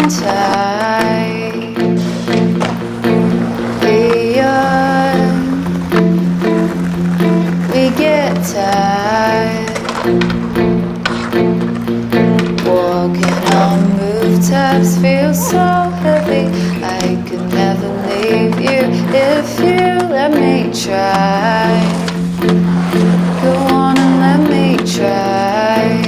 tight. We get tired. Walking on rooftops feels so heavy. I could never leave you if you let me try. Go on and let me try.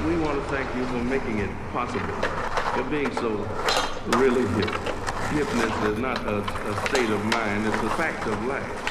We want to thank you for making it possible, for being so really hip. Hipness is not a state of mind, it's a fact of life.